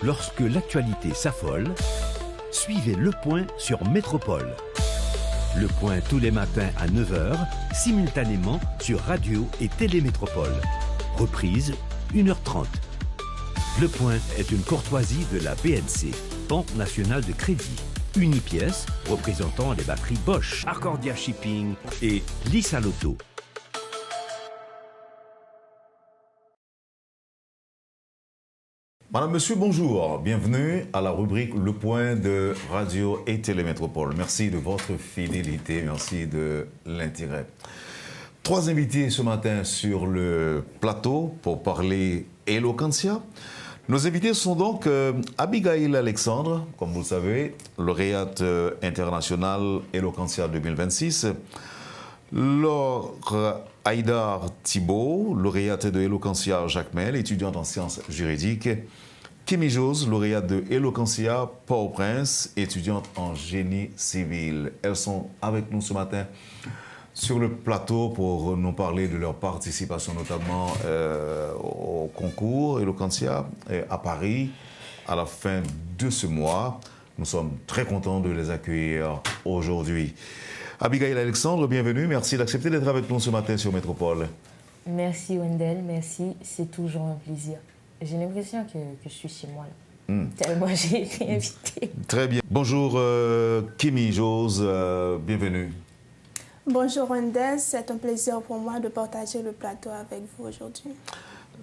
Lorsque l'actualité s'affole, suivez Le Point sur Métropole. Le Point tous les matins à 9 h, simultanément sur Radio et Télémétropole. Reprise 1 h 30. Le Point est une courtoisie de la BNC, Banque nationale de crédit. Unipièce, représentant les batteries Bosch, Arcordia Shipping et Lisa Lotto. Madame, Monsieur, bonjour. Bienvenue à la rubrique Le Point de Radio et Télémétropole. Merci de votre fidélité, merci de l'intérêt. 3 invités ce matin sur le plateau pour parler Eloquentia. Nos invités sont donc Abigail Alexandre, comme vous le savez, lauréate internationale Eloquentia 2026. Laure Haïdar Thibault, lauréate de Eloquentia Jacmel, étudiante en sciences juridiques. Kimi Jose, lauréate de Eloquentia Port-au-Prince, étudiante en génie civil. Elles sont avec nous ce matin sur le plateau pour nous parler de leur participation, notamment au concours Eloquentia à Paris à la fin de ce mois. Nous sommes très contents de les accueillir aujourd'hui. Abigail Alexandre, bienvenue. Merci d'accepter d'être avec nous ce matin sur Métropole. Merci Wendell, merci. C'est toujours un plaisir. J'ai l'impression que je suis chez moi, là. Tellement j'ai été invitée. Très bien. Bonjour Kimi Jose, bienvenue. Bonjour Wendell, c'est un plaisir pour moi de partager le plateau avec vous aujourd'hui.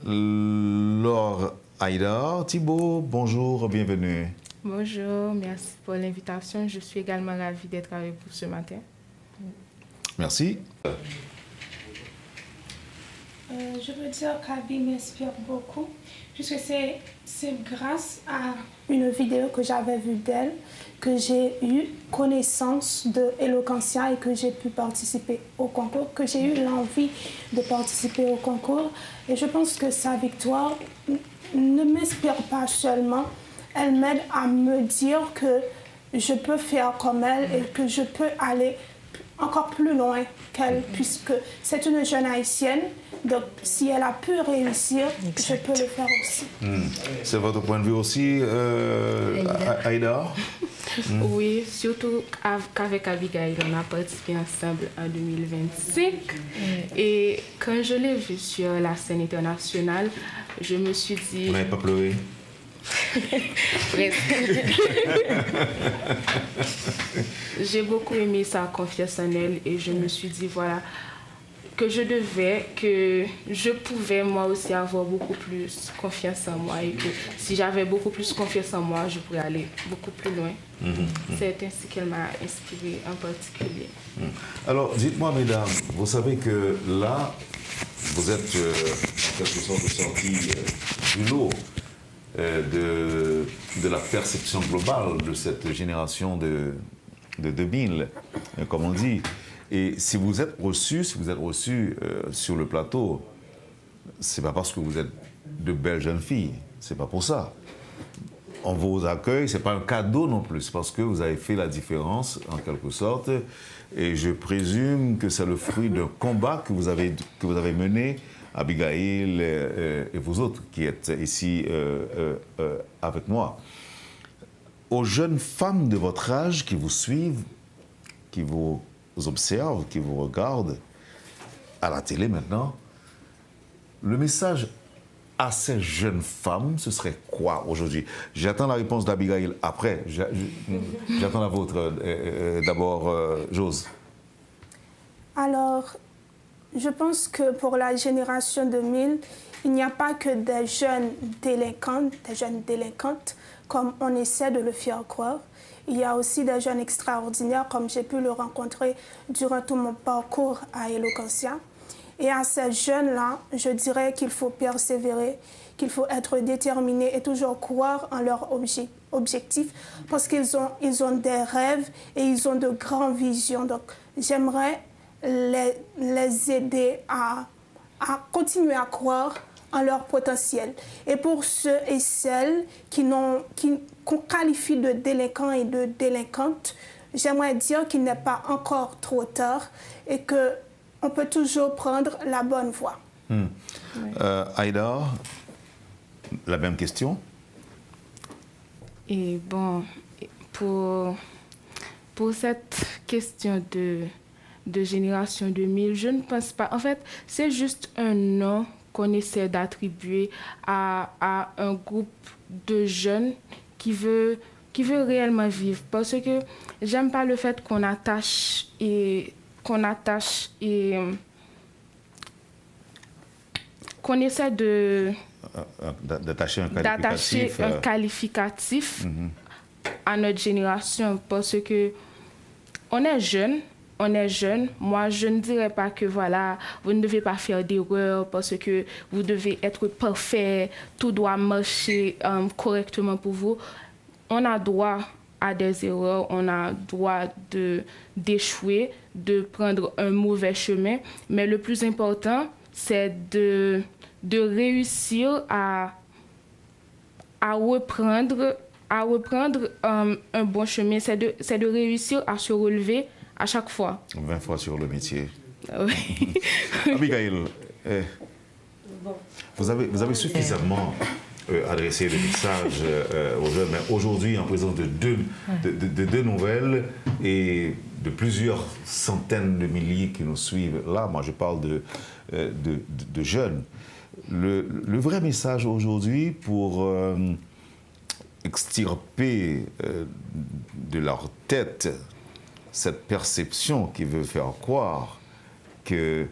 Laure Haïdar Thibault, bonjour, bienvenue. Bonjour, merci pour l'invitation. Je suis également ravie d'être avec vous ce matin. Merci. Je veux dire qu'Abby m'inspire beaucoup, puisque c'est grâce à une vidéo que j'avais vue d'elle que j'ai eu connaissance de Eloquentia et que j'ai pu participer au concours, que j'ai eu l'envie de participer au concours. Et je pense que sa victoire ne m'inspire pas seulement, elle m'aide à me dire que je peux faire comme elle et que je peux aller encore plus loin qu'elle, puisque c'est une jeune haïtienne. Donc, si elle a pu réussir, je peux le faire aussi. C'est votre point de vue aussi, Haïdar? Oui, surtout qu'avec Abigail, on a participé ensemble en 2025. Et quand je l'ai vue sur la scène internationale, je me suis dit... Vous n'avez pas pleuré? J'ai beaucoup aimé sa confiance en elle et je me suis dit, voilà, que je pouvais moi aussi avoir beaucoup plus confiance en moi et que si j'avais beaucoup plus confiance en moi, je pourrais aller beaucoup plus loin. C'est ainsi qu'elle m'a inspirée en particulier. Alors, dites-moi, mesdames, vous savez que là, vous êtes en quelque sorte sortis du lot de la perception globale de cette génération de 2000, comme on dit. Et si vous êtes reçus sur le plateau, c'est pas parce que vous êtes de belles jeunes filles, c'est pas pour ça. On vous accueille, c'est pas un cadeau non plus, c'est parce que vous avez fait la différence en quelque sorte. Et je présume que c'est le fruit d'un combat que vous avez mené, Abigail et vous autres qui êtes ici avec moi. Aux jeunes femmes de votre âge qui vous suivent, qui vous observent, qui vous regardent à la télé maintenant, le message à ces jeunes femmes, ce serait quoi aujourd'hui? J'attends la réponse d'Abigail après. J'attends la vôtre d'abord, Jose. Alors, je pense que pour la génération 2000, il n'y a pas que des jeunes délinquantes, comme on essaie de le faire croire. Il y a aussi des jeunes extraordinaires, comme j'ai pu le rencontrer durant tout mon parcours à Eloquentia. Et à ces jeunes-là, je dirais qu'il faut persévérer, qu'il faut être déterminé et toujours croire en leur objectif, parce qu'ils ont des rêves et ils ont de grandes visions. Donc, j'aimerais les aider à continuer à croire en leur potentiel. Et pour ceux et celles qu'on qualifie de délinquants et de délinquantes, j'aimerais dire qu'il n'est pas encore trop tard et qu'on peut toujours prendre la bonne voie. Haïdar, la même question. Et bon, pour cette question de génération 2000, je ne pense pas. En fait, c'est juste un nom qu'on essaie d'attribuer à un groupe de jeunes qui veut réellement vivre. Parce que j'aime pas le fait qu'on attache qu'on essaie d'attacher un qualificatif, à notre génération, parce que on est jeune. Moi, je ne dirais pas que voilà, vous ne devez pas faire d'erreurs parce que vous devez être parfait, tout doit marcher correctement pour vous. On a droit à des erreurs, on a droit d'échouer, de prendre un mauvais chemin, mais le plus important, c'est de réussir à reprendre un bon chemin, c'est de réussir à se relever à chaque fois. 20 fois sur le métier. Oui. Abigail, vous avez suffisamment adressé le message aux jeunes, mais aujourd'hui, en présence de deux nouvelles et de plusieurs centaines de milliers qui nous suivent, là, moi je parle de jeunes. Le vrai message aujourd'hui pour extirper de leur tête cette perception qui veut faire croire que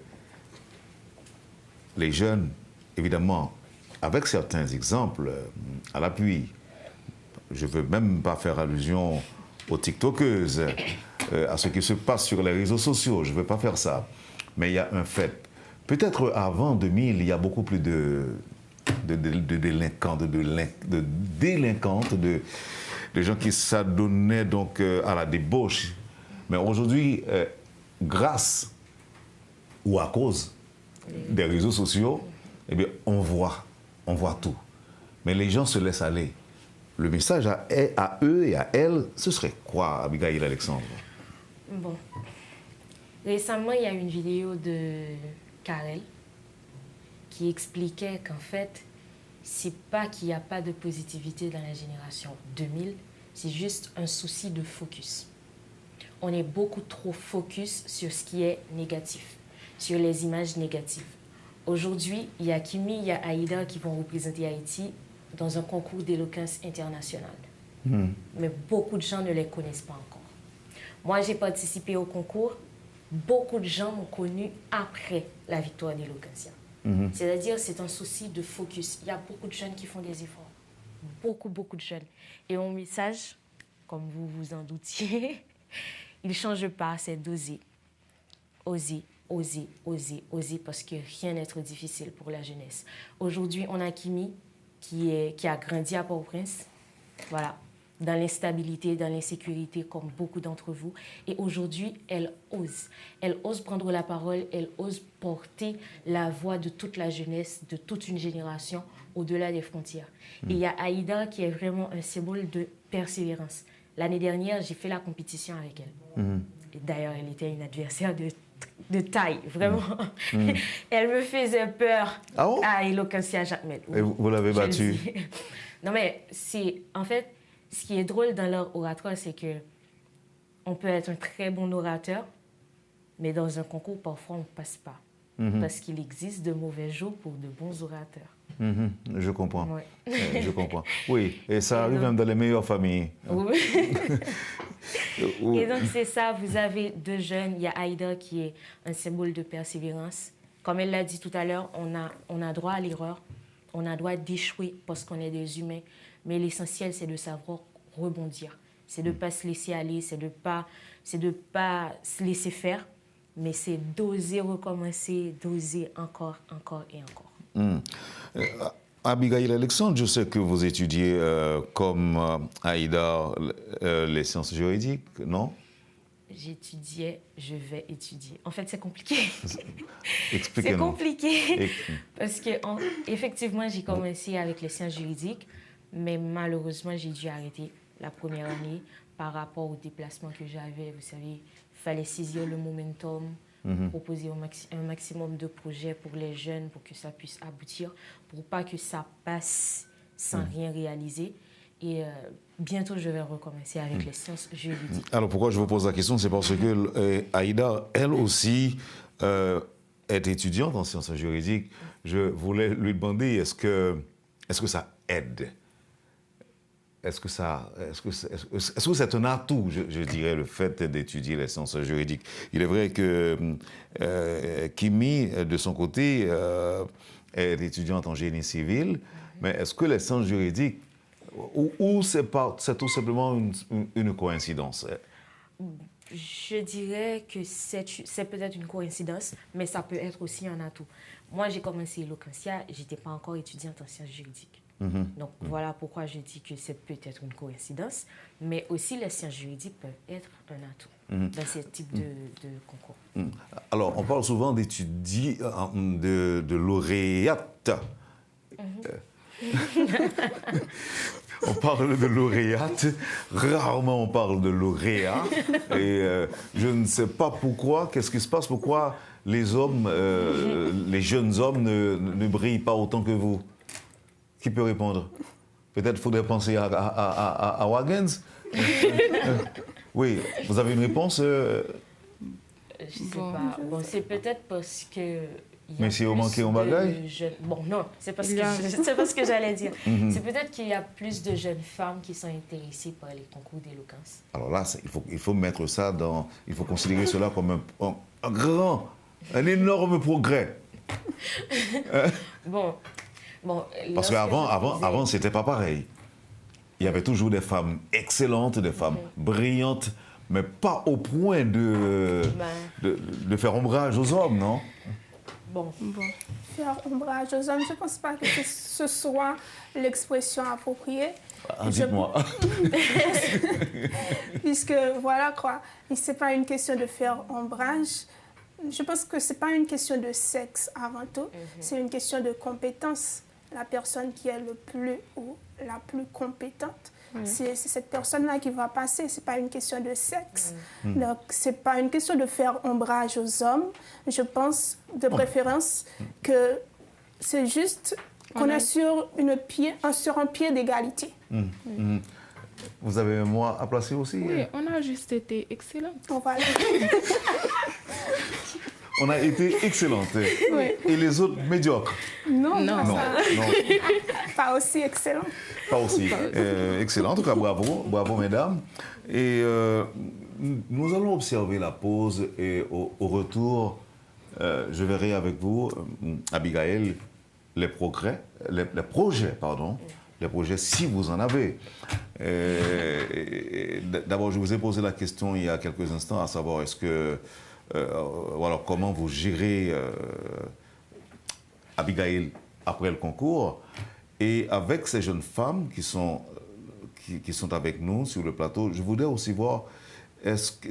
les jeunes, évidemment, avec certains exemples à l'appui, je ne veux même pas faire allusion aux TikTokeuses, à ce qui se passe sur les réseaux sociaux, je ne veux pas faire ça. Mais il y a un fait. Peut-être avant 2000, il y a beaucoup plus de délinquantes, de gens qui s'adonnaient donc à la débauche. Mais aujourd'hui, grâce ou à cause des réseaux sociaux, eh bien, on voit tout. Mais les gens se laissent aller. Le message à eux et à elles, ce serait quoi, Abigail Alexandre? Bon. Récemment, il y a une vidéo de Karel qui expliquait qu'en fait, c'est pas qu'il n'y a pas de positivité dans la génération 2000, c'est juste un souci de focus. On est beaucoup trop focus sur ce qui est négatif, sur les images négatives. Aujourd'hui, il y a Kimi, il y a Aïda qui vont représenter Haïti dans un concours d'éloquence internationale. Mais beaucoup de gens ne les connaissent pas encore. Moi, j'ai participé au concours. Beaucoup de gens m'ont connu après la victoire d'Eloquentia. C'est-à-dire, c'est un souci de focus. Il y a beaucoup de jeunes qui font des efforts. Beaucoup de jeunes. Et mon message, comme vous vous en doutiez, il ne change pas, c'est d'oser. Oser, oser, oser, oser, parce que rien n'est trop difficile pour la jeunesse. Aujourd'hui, on a Kimi qui a grandi à Port-au-Prince. Voilà. Dans l'instabilité, dans l'insécurité, comme beaucoup d'entre vous. Et aujourd'hui, elle ose. Elle ose prendre la parole, elle ose porter la voix de toute la jeunesse, de toute une génération, au-delà des frontières. Et il y a Aïda qui est vraiment un symbole de persévérance. L'année dernière, j'ai fait la compétition avec elle. Et d'ailleurs, elle était une adversaire de taille, vraiment. Elle me faisait peur à Eloquentia Jacmel. Et vous l'avez battue? Non, mais c'est... En fait... Ce qui est drôle dans leur oratoire, c'est qu'on peut être un très bon orateur, mais dans un concours, parfois, on ne passe pas. Parce qu'il existe de mauvais jours pour de bons orateurs. Je comprends. Ouais. Je comprends. Oui, et ça arrive même dans les meilleures familles. Oui. Et donc, c'est ça. Vous avez deux jeunes. Il y a Aïda qui est un symbole de persévérance. Comme elle l'a dit tout à l'heure, on a droit à l'erreur. On a droit d'échouer parce qu'on est des humains. Mais l'essentiel, c'est de savoir rebondir. C'est de ne pas se laisser aller, c'est de ne pas se laisser faire, mais c'est d'oser recommencer, d'oser encore et encore. Abigail Alexandre, je sais que vous étudiez comme Aïda les sciences juridiques, non? J'étudiais, je vais étudier. En fait, c'est compliqué. Expliquez-nous. C'est compliqué. Parce que, effectivement, j'ai commencé avec les sciences juridiques. Mais malheureusement, j'ai dû arrêter la première année par rapport au déplacement que j'avais. Vous savez, il fallait saisir le momentum, proposer un maximum de projets pour les jeunes pour que ça puisse aboutir, pour pas que ça passe sans rien réaliser. Et bientôt, je vais recommencer avec les sciences juridiques. Alors, pourquoi je vous pose la question? C'est parce que Aïda, elle aussi, est étudiante en sciences juridiques. Je voulais lui demander, est-ce que ça aide? Est-ce que c'est un atout, je dirais, le fait d'étudier les sciences juridiques? Il est vrai que Kimi, de son côté, est étudiante en génie civil, mais est-ce que les sciences juridiques, ou c'est tout simplement une coïncidence? Je dirais que c'est peut-être une coïncidence, mais ça peut être aussi un atout. Moi, j'ai commencé Eloquentia, je n'étais pas encore étudiante en sciences juridiques. Donc, voilà pourquoi je dis que c'est peut-être une coïncidence, mais aussi les sciences juridiques peuvent être un atout dans ce type de concours. Alors, on parle souvent d'étudier, de lauréate. On parle de lauréate, rarement on parle de lauréat. Et je ne sais pas pourquoi, qu'est-ce qui se passe, pourquoi les hommes, les jeunes hommes ne brillent pas autant que vous. Qui peut répondre? Peut-être faudrait penser à Wagens. Oui, vous avez une réponse? Je ne sais pas. Bon, c'est peut-être parce que... Mais si vous manquez un bagage? Bon, non, c'est pas ce que j'allais dire. C'est peut-être qu'il y a plus de jeunes femmes qui sont intéressées par les concours d'éloquence. Alors là, il faut mettre ça dans... Il faut considérer cela comme un énorme progrès. Bon, parce qu'avant, c'était pas pareil. Il y avait toujours des femmes excellentes, des femmes brillantes, mais pas au point de faire ombrage aux hommes, non? Bon. Faire ombrage aux hommes, je ne pense pas que ce soit l'expression appropriée. Dites-moi. Puisque, voilà quoi, ce n'est pas une question de faire ombrage. Je pense que ce n'est pas une question de sexe avant tout, c'est une question de compétence. La personne qui est le plus ou la plus compétente, c'est cette personne-là qui va passer. Ce n'est pas une question de sexe. Donc, ce n'est pas une question de faire ombrage aux hommes. Je pense, de préférence, que c'est juste qu'on est sur un pied d'égalité. Vous avez un mot à placer aussi? Oui, on a juste été excellents. Voilà. On a été excellentes. Oui. Et les autres médiocres? Non. Pas aussi excellent. Pas aussi. Excellent. En tout cas, bravo mesdames. Et nous allons observer la pause et au retour, je verrai avec vous, Abigail, les projets, si vous en avez. D'abord, je vous ai posé la question il y a quelques instants, à savoir est-ce que voilà, comment vous gérez Abigail après le concours. Et avec ces jeunes femmes qui sont avec nous sur le plateau, je voudrais aussi voir, parce que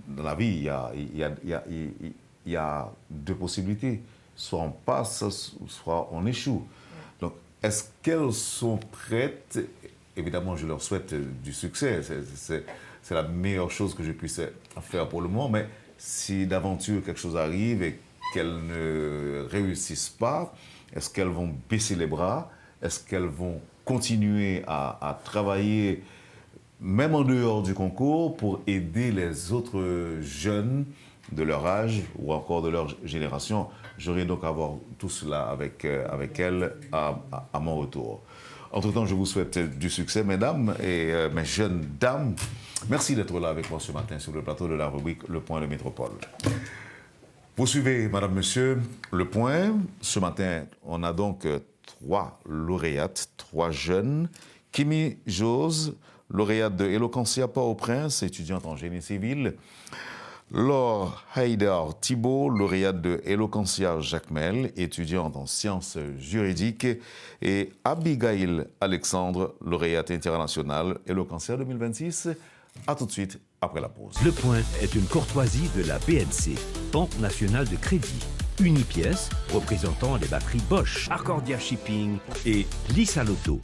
dans la vie, il y a deux possibilités. Soit on passe, soit on échoue. Donc, est-ce qu'elles sont prêtes? Évidemment, je leur souhaite du succès. C'est la meilleure chose que je puisse faire pour le moment. Mais si d'aventure quelque chose arrive et qu'elles ne réussissent pas, est-ce qu'elles vont baisser les bras? Est-ce qu'elles vont continuer à travailler, même en dehors du concours, pour aider les autres jeunes de leur âge ou encore de leur génération? J'aurai donc à voir tout cela avec elles à mon retour. Entre-temps, je vous souhaite du succès, mesdames et mes jeunes dames. Merci d'être là avec moi ce matin sur le plateau de la rubrique Le Point de Métropole. Vous suivez, madame, monsieur, Le Point. Ce matin, on a donc 3 lauréates, 3 jeunes. Kimi Jose, lauréate de Eloquentia Port-au-Prince, étudiante en génie civil. Laure Haïdar Thibault, lauréate de Eloquentia Jacmel, étudiante en sciences juridiques, et Abigail Alexandre, lauréate internationale Eloquentia 2026. A tout de suite après la pause. Le Point est une courtoisie de la BNC, Banque nationale de crédit. Unipièce, représentant les batteries Bosch, Arcordia Shipping et Lisa Lotto.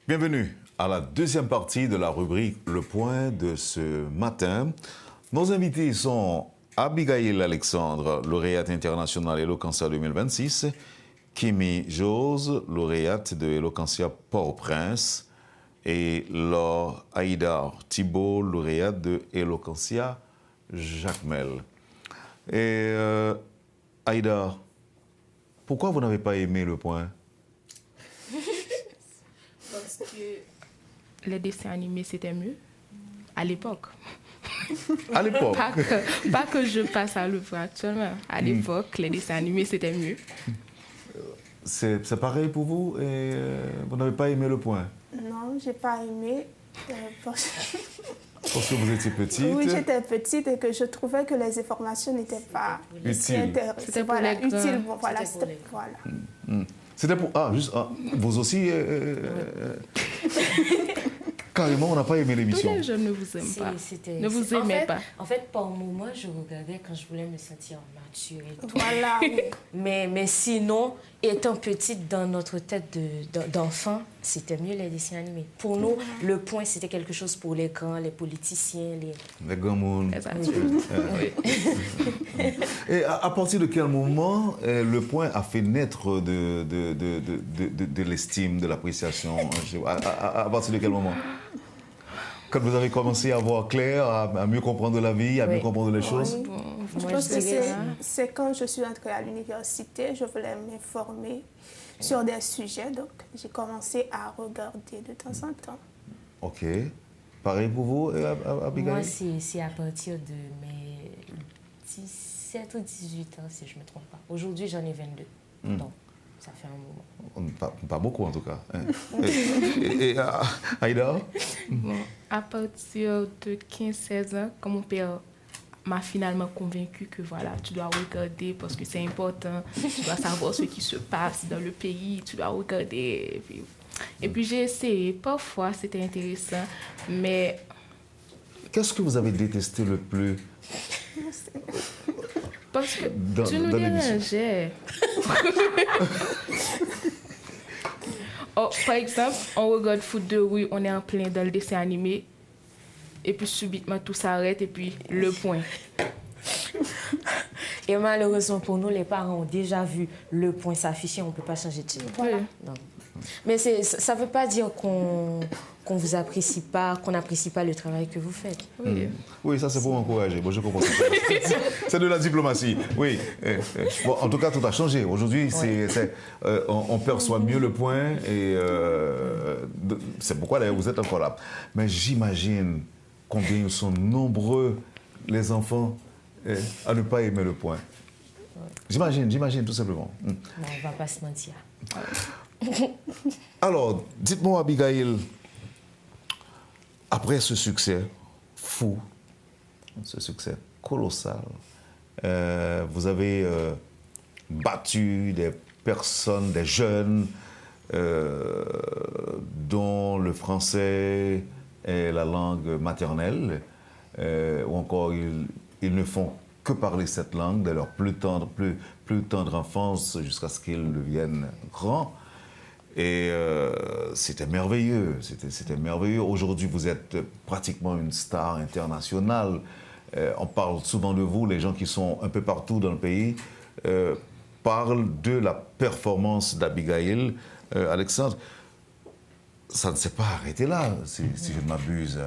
Bienvenue à la deuxième partie de la rubrique Le Point de ce matin. Nos invités sont Abigail Alexandre, lauréate internationale Eloquentia 2026. Kimi Jose, lauréate de Eloquentia Port-au-Prince. Et Laure Aïda Thibault, lauréate de Eloquentia Jacmel. Et Aïda, pourquoi vous n'avez pas aimé Le Point? Parce que les dessins animés, c'était mieux à l'époque. À l'époque? Pas que je passe à Le Point actuellement. À l'époque, les dessins animés, c'était mieux. C'est pareil pour vous et vous n'avez pas aimé Le Point? Non, je n'ai pas aimé. Parce que vous étiez petite? Oui, j'étais petite et que je trouvais que les informations n'étaient pas utiles. C'était pour les grands. Utile. Bon, voilà, c'était voilà. C'était pour... vous aussi... Carrément, on n'a pas aimé l'émission. Tous les jeunes ne vous aiment pas. Ne vous aimaient pas. En fait, par moment, je regardais quand je voulais me sentir mature et tout. Voilà. Mais sinon, étant petite dans notre tête d'enfant, c'était mieux les dessins animés. Pour nous, Le Point, c'était quelque chose pour les grands, les politiciens, les grands mondes. Et à partir de quel moment Le Point a fait naître de l'estime, de l'appréciation? À partir de quel moment? Quand vous avez commencé à voir clair, à mieux comprendre la vie, à mieux comprendre les choses? Je pense que c'est quand je suis entrée à l'université, je voulais m'informer sur des sujets, donc j'ai commencé à regarder de temps en temps. Ok. Pareil pour vous, Abigail? Moi, c'est à partir de mes 17 ou 18 ans, si je ne me trompe pas. Aujourd'hui, j'en ai 22. Donc, ça fait un moment. Pas beaucoup, en tout cas. Et Aïda? Bon, à partir de 15-16 ans, quand mon père m'a finalement convaincu que voilà, tu dois regarder parce que c'est important, tu dois savoir ce qui se passe dans le pays, tu dois regarder. Et puis j'ai essayé, parfois c'était intéressant, mais... Qu'est-ce que vous avez détesté le plus? Parce que tu nous dérangeais. Par exemple, on regarde foot de rue, on est en plein dans le dessin animé, et puis subitement tout s'arrête, et puis Le Point. Et malheureusement pour nous, les parents ont déjà vu Le Point s'afficher, on ne peut pas changer de chaîne. Voilà. Mais ça ne veut pas dire qu'on vous apprécie pas, qu'on n'apprécie pas le travail que vous faites. Oui, ça c'est pour m'encourager. Bon, je comprends. C'est de la diplomatie. Oui. Bon, en tout cas, tout a changé. Aujourd'hui, on perçoit mieux Le Point et c'est pourquoi d'ailleurs vous êtes encore là. Mais j'imagine combien ils sont nombreux les enfants à ne pas aimer Le Point. J'imagine tout simplement. Non, on ne va pas se mentir. Alors, dites-moi, Abigail, après ce succès fou, ce succès colossal, vous avez battu des personnes, des jeunes, dont le français est la langue maternelle, ou encore ils ne font que parler cette langue de leur plus tendre enfance jusqu'à ce qu'ils deviennent grands. Et c'était merveilleux, c'était merveilleux. Aujourd'hui, vous êtes pratiquement une star internationale. On parle souvent de vous, les gens qui sont un peu partout dans le pays parlent de la performance d'Abigail Alexandre. Ça ne s'est pas arrêté là, si je ne m'abuse.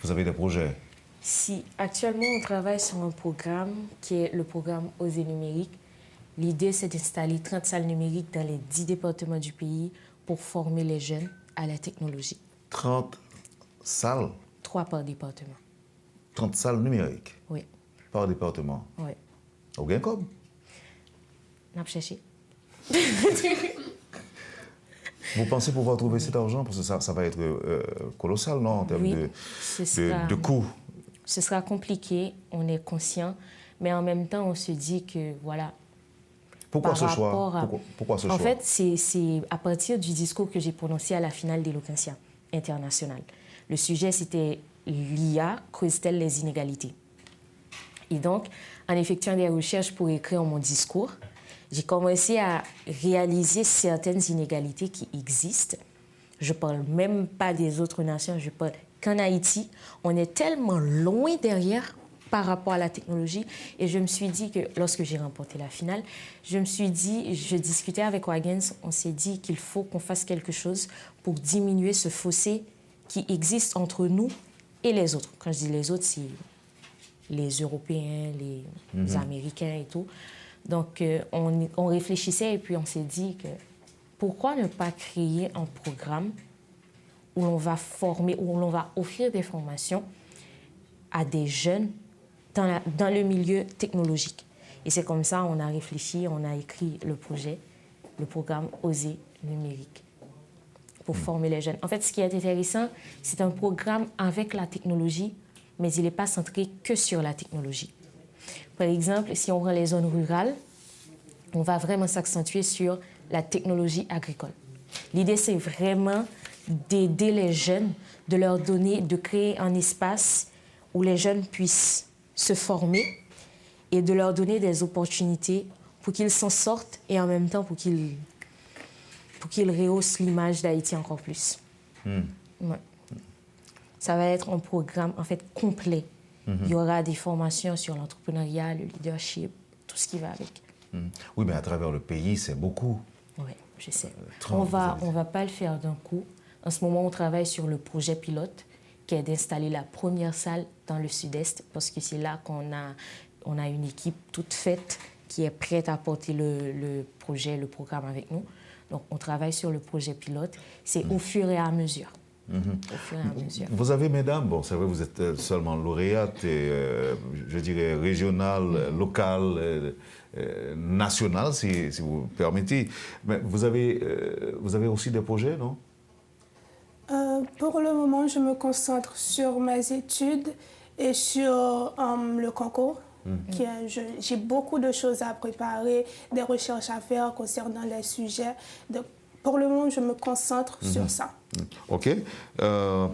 Vous avez des projets? Si, actuellement, on travaille sur un programme qui est le programme Oser numérique. L'idée, c'est d'installer 30 salles numériques dans les 10 départements du pays pour former les jeunes à la technologie. 30 salles? 3 par département. 30 salles numériques? Oui. Par département? Oui. Au gain comme? On a cherché. Vous pensez pouvoir trouver cet argent? Parce que ça va être colossal, non, en termes de coûts? Ce sera compliqué, on est conscient, mais en même temps, on se dit que, voilà... Pourquoi ce choix? Pourquoi ce choix? En fait, c'est à partir du discours que j'ai prononcé à la finale d'Eloquentia internationale. Le sujet, c'était l'IA creuse-t-elle les inégalités? Et donc, en effectuant des recherches pour écrire mon discours, j'ai commencé à réaliser certaines inégalités qui existent. Je ne parle même pas des autres nations, je parle qu'en Haïti, on est tellement loin derrière par rapport à la technologie. Et je me suis dit que, lorsque j'ai remporté la finale, je discutais avec Wagons, on s'est dit qu'il faut qu'on fasse quelque chose pour diminuer ce fossé qui existe entre nous et les autres. Quand je dis les autres, c'est les Européens, les Américains et tout. Donc, on réfléchissait et puis on s'est dit que pourquoi ne pas créer un programme où l'on va former, où l'on va offrir des formations à des jeunes dans le milieu technologique. Et c'est comme ça on a réfléchi, on a écrit le projet, le programme Oser numérique, pour former les jeunes. En fait, ce qui est intéressant, c'est un programme avec la technologie, mais il n'est pas centré que sur la technologie. Par exemple, si on prend les zones rurales, on va vraiment s'accentuer sur la technologie agricole. L'idée, c'est vraiment d'aider les jeunes, de leur donner, de créer un espace où les jeunes puissent se former et de leur donner des opportunités pour qu'ils s'en sortent et en même temps pour qu'ils rehaussent l'image d'Haïti encore plus. Ouais. Ça va être un programme en fait complet. Il y aura des formations sur l'entrepreneuriat, le leadership, tout ce qui va avec. Oui, mais à travers le pays, c'est beaucoup. Oui, je sais. On va pas le faire d'un coup. En ce moment, on travaille sur le projet pilote, qui est d'installer la première salle dans le sud-est, parce que c'est là qu'on a une équipe toute faite qui est prête à porter le projet, le programme avec nous. Donc, on travaille sur le projet pilote. C'est au fur et à mesure. Au fur et à mesure. Vous avez, mesdames, bon, c'est vrai, vous êtes seulement lauréate, et, je dirais régionale, locale, nationale, si vous permettez. Mais vous avez aussi des projets, non? Pour le moment, je me concentre sur mes études et sur le concours. J'ai beaucoup de choses à préparer, des recherches à faire concernant les sujets. Donc, pour le moment, je me concentre sur ça. OK.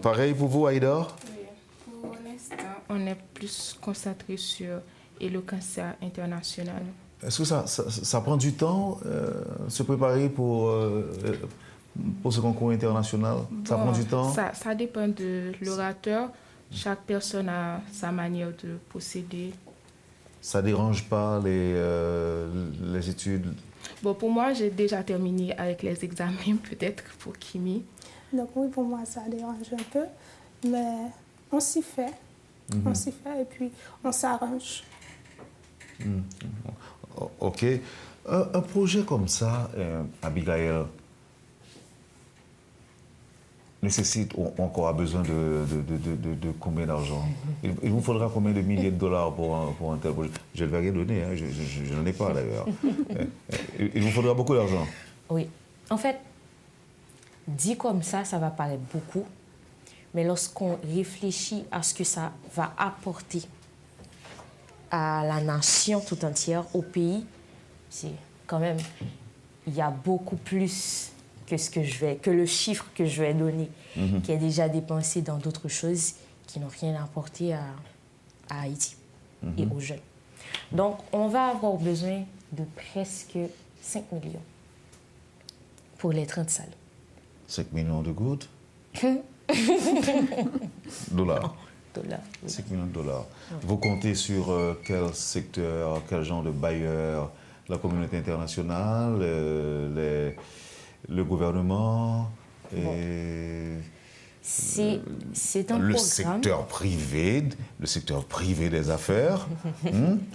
Pareil pour vous, Aïda? Oui. Pour l'instant, on est plus concentré sur Eloquentia International. Est-ce que ça prend du temps, se préparer pour ce concours international? Ça prend du temps? Ça dépend de l'orateur. Chaque personne a sa manière de procéder. Ça ne dérange pas les études? Bon, pour moi, j'ai déjà terminé avec les examens, peut-être pour Kimi. Donc oui, pour moi, ça dérange un peu, mais on s'y fait. On s'y fait et puis on s'arrange. OK. Un projet comme ça, Abigail, nécessite ou encore a besoin de combien d'argent? Il vous faudra combien de milliers de dollars pour un tel projet? Je ne vais rien donner, hein, je n'en ai pas d'ailleurs. Il vous faudra beaucoup d'argent. Oui. En fait, dit comme ça va paraître beaucoup, mais lorsqu'on réfléchit à ce que ça va apporter à la nation tout entière, au pays, c'est quand même, il y a beaucoup plus que le chiffre que je vais donner, qui est déjà dépensé dans d'autres choses qui n'ont rien apporté à Haïti et aux jeunes. Donc, on va avoir besoin de presque 5 millions pour les 30 salles. 5 millions de gouttes? Dollars. Dollars. 5 millions de dollars. Vous comptez sur quel secteur, quel genre de bailleurs? La communauté internationale, le gouvernement et c'est un le programme. Le secteur privé des affaires.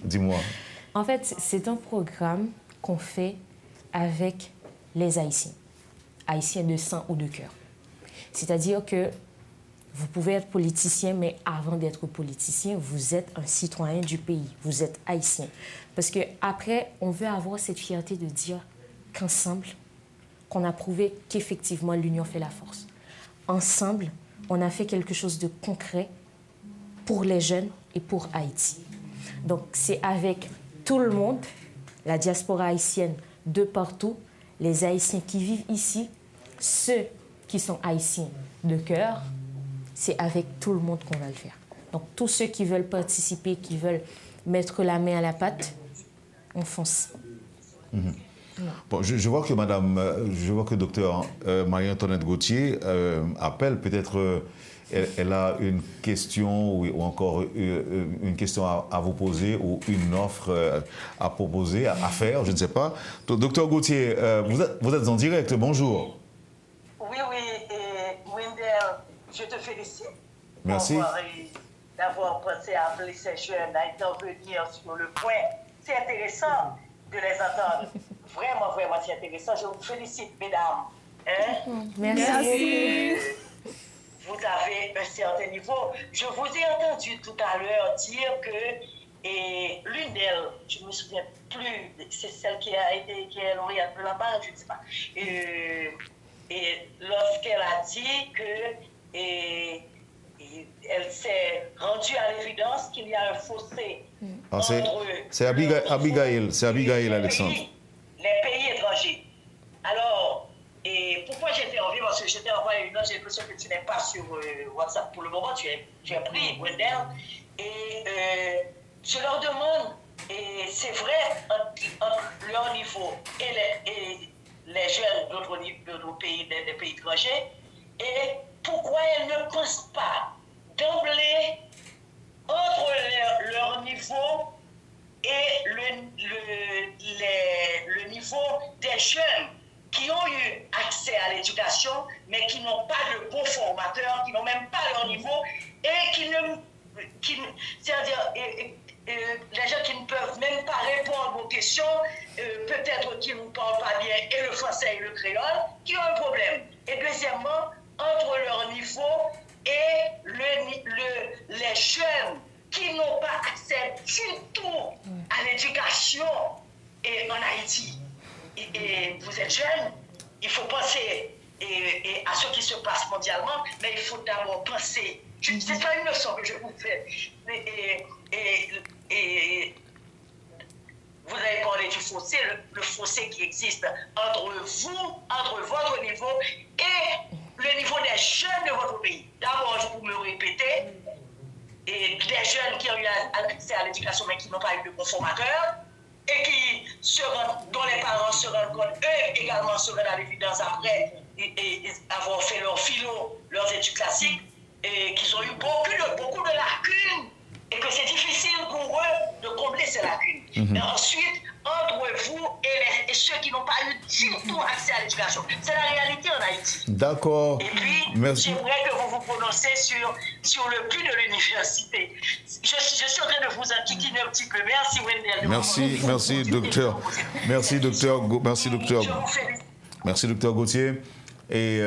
Dis-moi. En fait, c'est un programme qu'on fait avec les Haïtiens. Haïtiens de sang ou de cœur. C'est-à-dire que vous pouvez être politicien, mais avant d'être politicien, vous êtes un citoyen du pays. Vous êtes haïtien. Parce qu'après, on veut avoir cette fierté de dire qu'ensemble, qu'on a prouvé qu'effectivement, l'union fait la force. Ensemble, on a fait quelque chose de concret pour les jeunes et pour Haïti. Donc, c'est avec tout le monde, la diaspora haïtienne de partout, les Haïtiens qui vivent ici, ceux qui sont Haïtiens de cœur, c'est avec tout le monde qu'on va le faire. Donc, tous ceux qui veulent participer, qui veulent mettre la main à la pâte, on fonce. Bon, je vois que docteur Marie-Antoinette Gauthier appelle peut-être... Elle a une question ou encore une question à vous poser ou une offre à proposer, à faire, je ne sais pas. Donc, docteur Gauthier, vous êtes en direct, bonjour. Oui, et Wendell, je te félicite. Merci. D'avoir pensé à appeler ces jeunes à intervenir sur le point. C'est intéressant de les entendre. Vraiment, vraiment, c'est intéressant. Je vous félicite, mesdames. Hein? Merci. Vous avez un certain niveau. Je vous ai entendu tout à l'heure dire que l'une d'elles, je ne me souviens plus, c'est celle qui est lauréate de la barre, je ne sais pas. Et lorsqu'elle a dit que elle s'est rendue à l'évidence qu'il y a un fossé entre... C'est Abigail Alexandre. Les pays étrangers. Alors... Et pourquoi j'interviens? Parce que je t'ai envoyé une note, j'ai l'impression que tu n'es pas sur WhatsApp pour le moment, tu es pris, Wendell. Et je leur demande, et c'est vrai, entre leur niveau et les jeunes d'autres pays, des pays étrangers, et pourquoi elles ne pensent pas d'emblée entre leur niveau et le niveau des jeunes qui ont eu accès à l'éducation, mais qui n'ont pas de bons formateurs, qui n'ont même pas leur niveau, et c'est-à-dire les gens qui ne peuvent même pas répondre aux questions, peut-être qu'ils ne parlent pas bien et le français et le créole, qui ont un problème. Et deuxièmement, entre leur niveau et les jeunes qui n'ont pas accès du tout à l'éducation en Haïti. Et vous êtes jeune, il faut penser à ce qui se passe mondialement, mais il faut d'abord penser. C'est pas une leçon que je vous fais. Et vous avez parlé du fossé, le fossé qui existe entre vous, entre votre niveau et le niveau des jeunes de votre pays. D'abord, je peux me répéter, et des jeunes qui ont eu accès à l'éducation mais qui n'ont pas eu de bons formateurs, et dont les parents se rendent compte, eux également se rendent à l'évidence après et avoir fait leur philo, leurs études classiques, et qu'ils ont eu beaucoup de lacunes, et que c'est difficile pour eux de combler ces lacunes. Mais ensuite, entre vous et ceux qui n'ont pas eu du tout accès à l'éducation. C'est la réalité en Haïti. D'accord. Et puis, j'aimerais que vous vous prononciez sur le but de l'université. Je suis en train de vous enquiquiner un petit peu. Merci, Wendell. Merci, docteur. Merci, docteur Gauthier. Et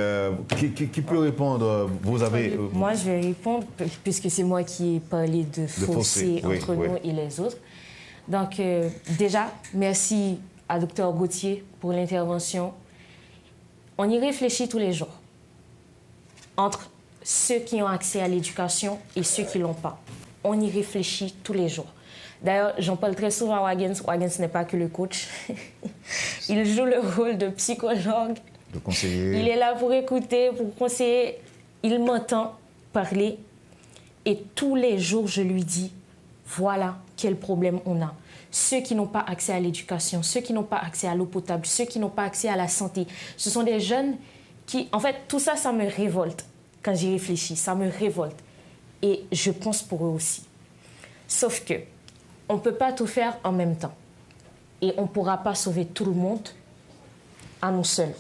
qui peut répondre? Vous avez... Moi, je vais répondre, puisque c'est moi qui ai parlé de fossé entre nous et les autres. Donc, déjà, merci à Dr Gauthier pour l'intervention. On y réfléchit tous les jours, entre ceux qui ont accès à l'éducation et ceux qui ne l'ont pas. On y réfléchit tous les jours. D'ailleurs, j'en parle très souvent à Wagens. Wagens n'est pas que le coach. Il joue le rôle de psychologue. De conseiller. Il est là pour écouter, pour conseiller. Il m'entend parler. Et tous les jours, je lui dis, voilà quel problème on a. Ceux qui n'ont pas accès à l'éducation, ceux qui n'ont pas accès à l'eau potable, ceux qui n'ont pas accès à la santé, ce sont des jeunes qui... En fait, tout ça, ça me révolte. Quand j'y réfléchis, ça me révolte. Et je pense pour eux aussi. Sauf que on ne peut pas tout faire en même temps. Et on ne pourra pas sauver tout le monde à nous seuls.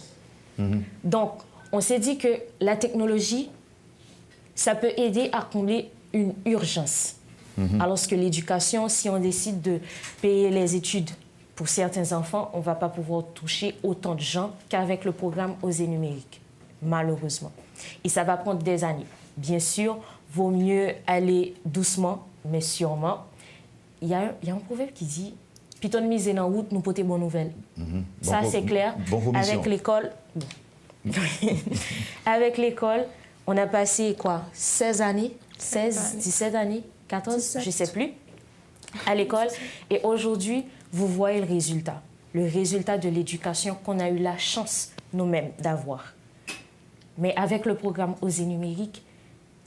Donc, on s'est dit que la technologie, ça peut aider à combler une urgence. Alors que l'éducation, si on décide de payer les études pour certains enfants, on ne va pas pouvoir toucher autant de gens qu'avec le programme OSE numérique, malheureusement. Et ça va prendre des années. Bien sûr, vaut mieux aller doucement, mais sûrement. Il y a un proverbe qui dit « Piton mise en route, nous porter bonne nouvelle ». Ça, c'est clair. Avec l'école... Avec l'école, on a passé quoi? 16 années 16, 17 années 14, 17. Je ne sais plus, à l'école. Et aujourd'hui, vous voyez le résultat de l'éducation qu'on a eu la chance nous-mêmes d'avoir. Mais avec le programme OSE numérique,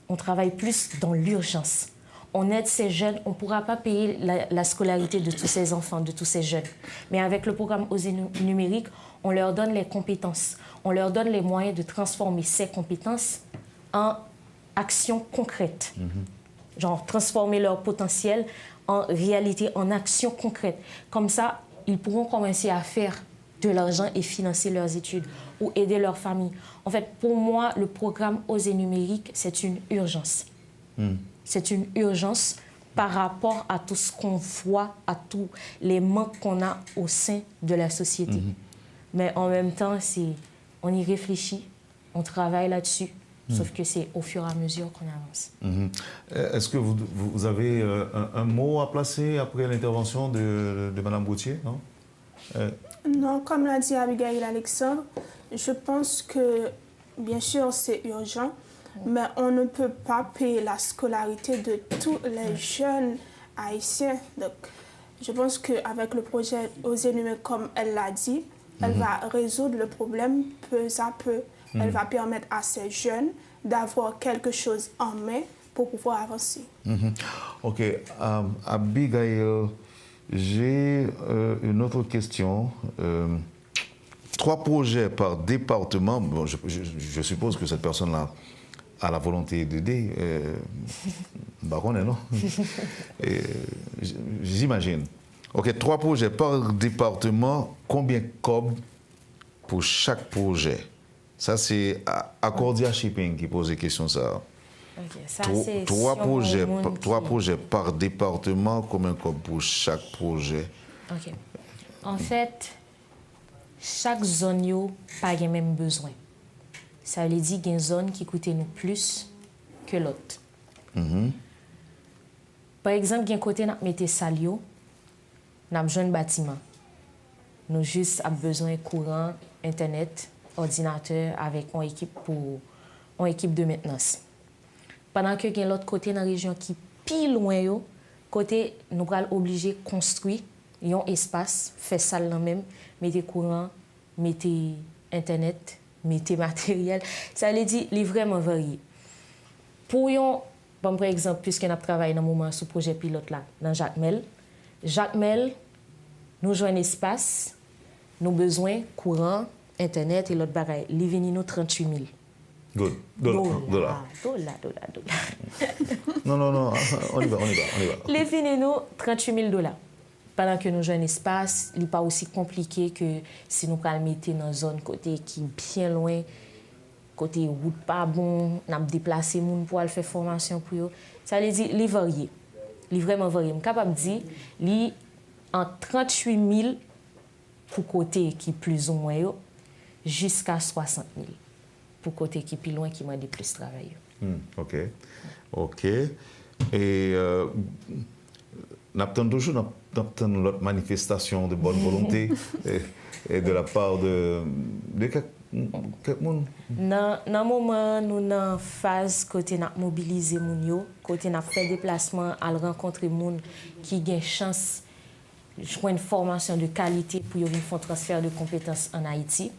on travaille plus dans l'urgence. on aide ces jeunes, on ne pourra pas payer la scolarité de tous ces enfants, de tous ces jeunes. Mais avec le programme Oser numérique, on leur donne les compétences, on leur donne les moyens de transformer ces compétences en actions concrètes. Genre transformer leur potentiel en réalité, en actions concrètes. Comme ça, ils pourront commencer à faire de l'argent et financer leurs études ou aider leur famille. En fait, pour moi, le programme Oser numérique, c'est une urgence. C'est une urgence par rapport à tout ce qu'on voit, à tous les manques qu'on a au sein de la société. Mais en même temps, on y réfléchit, on travaille là-dessus, sauf que c'est au fur et à mesure qu'on avance. Est-ce que vous avez un mot à placer après l'intervention de Mme Gauthier, non? Non, comme l'a dit Abigail Alexandre, je pense que, bien sûr, c'est urgent, mais on ne peut pas payer la scolarité de tous les jeunes haïtiens. Donc, je pense qu'avec le projet Oser numérique, comme elle l'a dit, elle va résoudre le problème peu à peu. Elle va permettre à ces jeunes d'avoir quelque chose en main pour pouvoir avancer. OK. Abigail, j'ai une autre question. 3 projets par département. Bon, je suppose que cette personne-là a la volonté d'aider. Non? J'imagine. OK, 3 projets par département. Combien de COB pour chaque projet? Ça, c'est Accordia Shipping qui pose des questions, ça. Okay, ça 3 projets par département, combien de COB pour chaque projet? OK. En fait, chaque zone n'a pas les mêmes besoins. Ça veut dire qu'il y a une zone qui coûte nous plus que l'autre. Par exemple, il y a un côté qui met salio, nous avons besoin de bâtiment. Nous juste avons besoin de courant, Internet, ordinateur avec une équipe de maintenance. Pendant que l'autre côté dans la région qui est plus loin, côté nous sommes obligés de construire un espace, faire ça là même, mettre courant, mettre Internet, mettre matériel. Ça veut dire qu'il est vraiment varié. Pour par exemple, puisque nous travaillons dans le moment sur le projet pilote là, dans Jacmel, nous jouons un espace, nous avons besoin de courant, Internet et l'autre bagaille. Il vient nous 38 000. Good. Dollars. Non, on y va. Les vient nous 38 000 $. Pendant que nous jouons un espace, il n'est pas aussi compliqué que si nous le mettons dans une zone côté qui est bien loin, côté route pas bon, nous avons déplacé les gens pour aller faire formation pour eux. Ça veut dire qu'il est varié. Il est vraiment varié. Je suis capable de dire qu'il est en 38 000 pour côté qui est plus ou moins jusqu'à 60 000 pour côté qui est plus loin qui m'a dit plus travailler. OK. Et nous avons toujours l'autre manifestation de bonne volonté et de la part de quelqu'un. Dans le moment, nous sommes en phase côté nous mobiliser les gens, côté nous fait déplacement à rencontrer les gens qui ont une chance de jouer une formation de qualité pour faire un transfert de compétences en Haïti.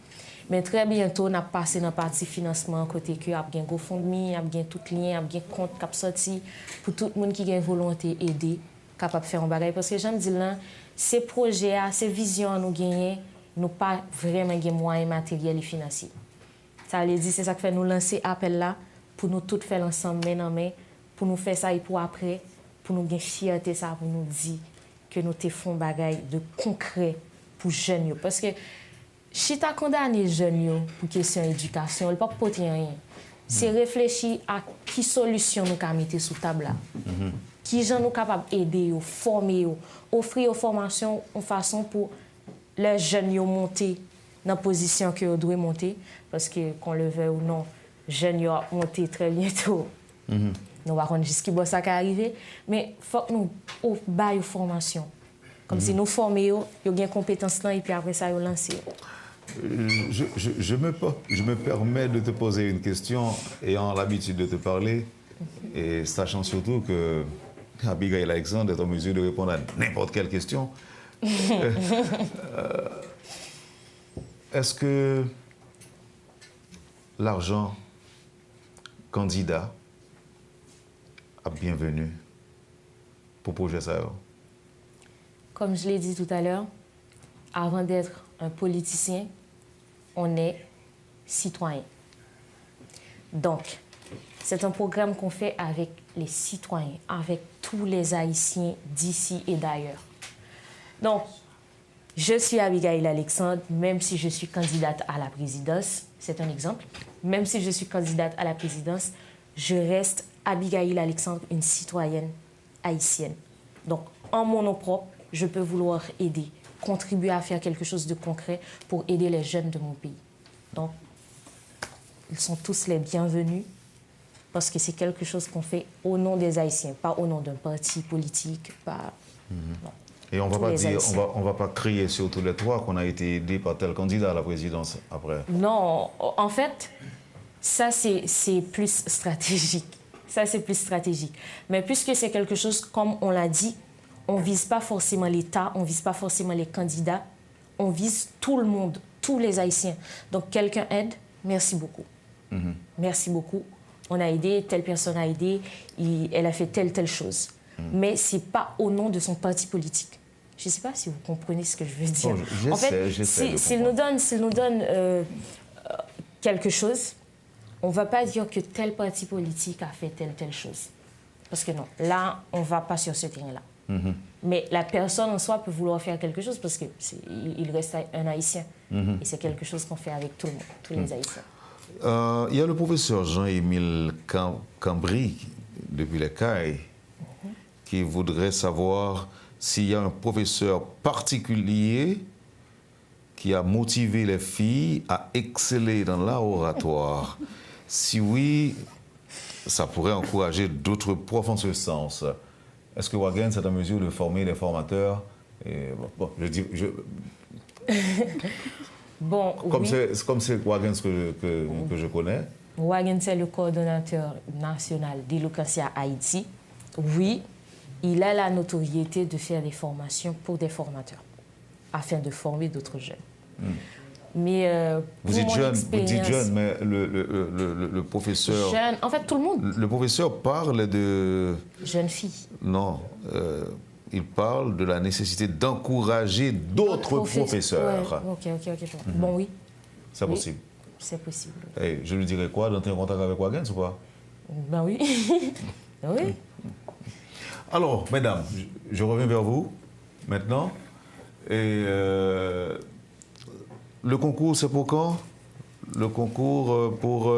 Mais très bientôt, nous passé dans la partie financement, côté que nous avons un GoFundMe, nous avons tout lien, nous avons un compte qui est sorti pour tout le monde qui a une volonté d'aider, capable de faire un bagage. Parce que j'aime dire là, ces projets, ces visions nous gagnons, nous pas vraiment des moyens matériels et financiers. Ça veut dire c'est ça qui fait nous lancer appel là pour nous tous faire ensemble main en main, pour nous faire ça et pour après, pour nous gagner fierté ça, pour nous dire que nous te font bagage de concret pour jeunes. Parce que si tu as condamné les jeunes pour question d'éducation, il ne peut pas porter rien. C'est réfléchir à quelle solution nous pouvons mettre sur la table. Qui gens nous capables d'aider, former, offrir aux formations en façon pour les jeunes monter dans la position que vous doivent monter. Parce que, qu'on le veuille ou non, les jeunes vont monter très bientôt. Nous allons voir jusqu'à ce qui va arriver. Mais il faut que nous baillons aux formations. Comme si nous formons, ils ont des compétences là et puis après ça, ils lancent. Je me permets de te poser une question, ayant l'habitude de te parler, et sachant surtout que Abigail Alexandre est en mesure de répondre à n'importe quelle question. Est-ce que l'argent candidat a bienvenu pour projet ça? Comme je l'ai dit tout à l'heure, avant d'être un politicien, on est citoyen. Donc, c'est un programme qu'on fait avec les citoyens, avec tous les Haïtiens d'ici et d'ailleurs. Donc, je suis Abigail Alexandre, même si je suis candidate à la présidence, c'est un exemple. Même si je suis candidate à la présidence, je reste Abigail Alexandre, une citoyenne haïtienne. Donc, en mon nom propre, je peux vouloir aider, contribuer à faire quelque chose de concret pour aider les jeunes de mon pays. Donc, ils sont tous les bienvenus parce que c'est quelque chose qu'on fait au nom des Haïtiens, pas au nom d'un parti politique, pas... Non. Et on ne va pas crier sur tous les toits qu'on a été aidé par tel candidat à la présidence après. Non, en fait, ça c'est plus stratégique. Ça c'est plus stratégique. Mais puisque c'est quelque chose, comme on l'a dit, on ne vise pas forcément l'État, on ne vise pas forcément les candidats, on vise tout le monde, tous les Haïtiens. Donc quelqu'un aide, merci beaucoup. Merci beaucoup. On a aidé, telle personne a aidé, elle a fait telle chose. Mais ce n'est pas au nom de son parti politique. Je ne sais pas si vous comprenez ce que je veux dire. Oh, en fait, s'il nous donne quelque chose, on ne va pas dire que tel parti politique a fait telle chose. Parce que non, là, on ne va pas sur ce terrain-là. Mais la personne en soi peut vouloir faire quelque chose parce qu'il reste un Haïtien. Et c'est quelque chose qu'on fait avec tout le monde, tous les Haïtiens. Il y a le professeur Jean-Émile Cambry, depuis les CAI, qui voudrait savoir s'il y a un professeur particulier qui a motivé les filles à exceller dans l'art oratoire. Si oui, ça pourrait encourager d'autres profs en ce sens. Est-ce que Wagen est en mesure de former les formateurs? Bon, comme oui. c'est Wagen que je connais. Wagen, c'est le coordonnateur national d'Eloquentia Haïti. Oui, il a la notoriété de faire des formations pour des formateurs, afin de former d'autres jeunes. Mais vous dites jeune, mais le professeur... Jeune, en fait, tout le monde. Le professeur parle de... Jeunes filles. Non, il parle de la nécessité d'encourager d'autres professeurs. Ouais. Ok. Bon, oui. C'est possible. C'est possible. Et je lui dirais quoi, d'entrer en contact avec Wagen ou pas? Ben oui. Oui. Alors, mesdames, je reviens vers vous maintenant. Et le concours, c'est pour quand? Le concours pour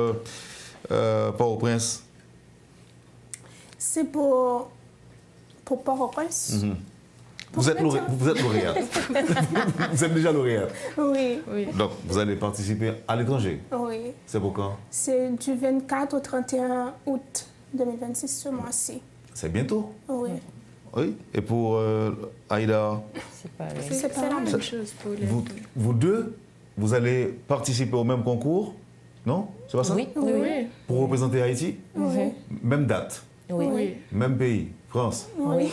Port-au-Prince? C'est pour Port-au-Prince. Vous êtes lauréate. Vous êtes déjà lauréate. Oui. Donc, vous allez participer à l'étranger. Oui. C'est pour quand? C'est du 24 au 31 août 2026, ce mois-ci. C'est bientôt. Oui. Oui. Et pour Aïda? C'est pas la même chose pour les vous deux, vous allez participer au même concours, non? C'est pas ça? Oui. Pour représenter Haïti? Oui. Même date? Oui. Même pays? France? Oui.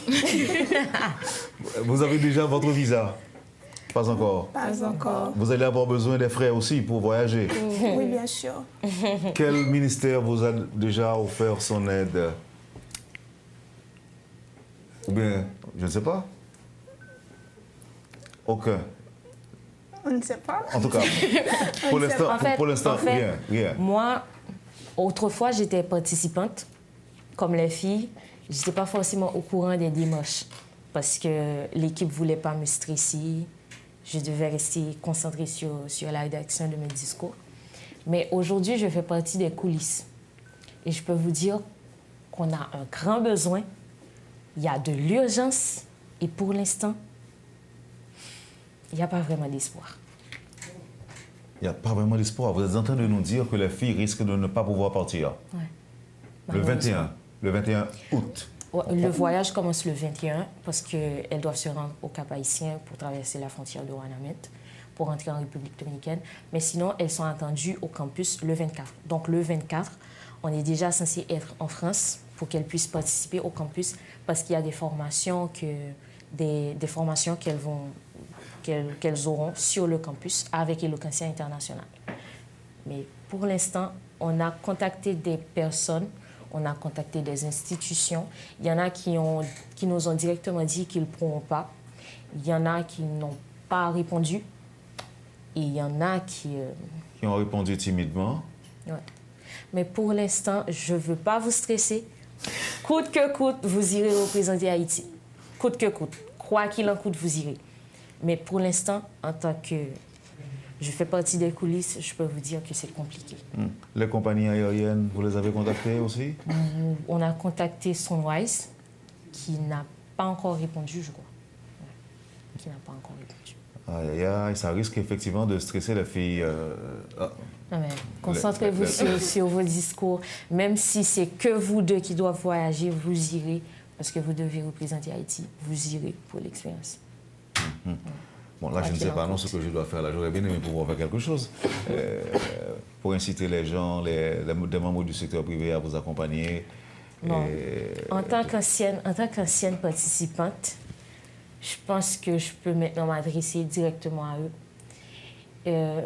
Vous avez déjà votre visa? Pas encore? Pas encore. Vous allez avoir besoin des frais aussi pour voyager? Oui, bien sûr. Quel ministère vous a déjà offert son aide? Ou bien, je ne sais pas. Aucun. On ne sait pas. En tout cas, pour l'instant, rien. Moi, autrefois, j'étais participante, comme les filles. Je n'étais pas forcément au courant des démarches parce que l'équipe ne voulait pas me stresser. Je devais rester concentrée sur la rédaction de mes discours. Mais aujourd'hui, je fais partie des coulisses. Et je peux vous dire qu'on a un grand besoin. Il y a de l'urgence. Et pour l'instant, il n'y a pas vraiment d'espoir. Il n'y a pas vraiment d'espoir. Vous êtes en train de nous dire que les filles risquent de ne pas pouvoir partir. Ouais. Le 21 août. Le voyage commence le 21 parce qu'elles doivent se rendre au Cap-Haïtien pour traverser la frontière de Ouanamet pour entrer en République dominicaine. Mais sinon, elles sont attendues au campus le 24. Donc le 24, on est déjà censé être en France pour qu'elles puissent participer au campus parce qu'il y a des formations qu'elles auront sur le campus avec Eloquentia International. Mais pour l'instant, on a contacté des personnes on a contacté des institutions. Il y en a qui nous ont directement dit qu'ils ne pourront pas. Il y en a qui n'ont pas répondu. Et il y en a qui ont répondu timidement. Ouais. Mais pour l'instant, je ne veux pas vous stresser. Coûte que coûte, vous irez représenter Haïti. Coûte que coûte. Quoi qu'il en coûte, vous irez. Mais pour l'instant, en tant que je fais partie des coulisses, je peux vous dire que c'est compliqué. Les compagnies aériennes, vous les avez contactées aussi? On a contacté Sunrise, qui n'a pas encore répondu, je crois. Ouais. Qui n'a pas encore répondu. Aïe, aïe, ça risque effectivement de stresser les filles. Concentrez-vous sur vos discours. Même si c'est que vous deux qui doivent voyager, vous irez, parce que vous devez représenter Haïti, vous irez pour l'expérience. Bon, là, je ne sais pas non ce que je dois faire. Là, j'aurais bien aimé pouvoir faire quelque chose pour inciter les gens, des membres du secteur privé à vous accompagner. Bon. En tant qu'ancienne participante, je pense que je peux maintenant m'adresser directement à eux.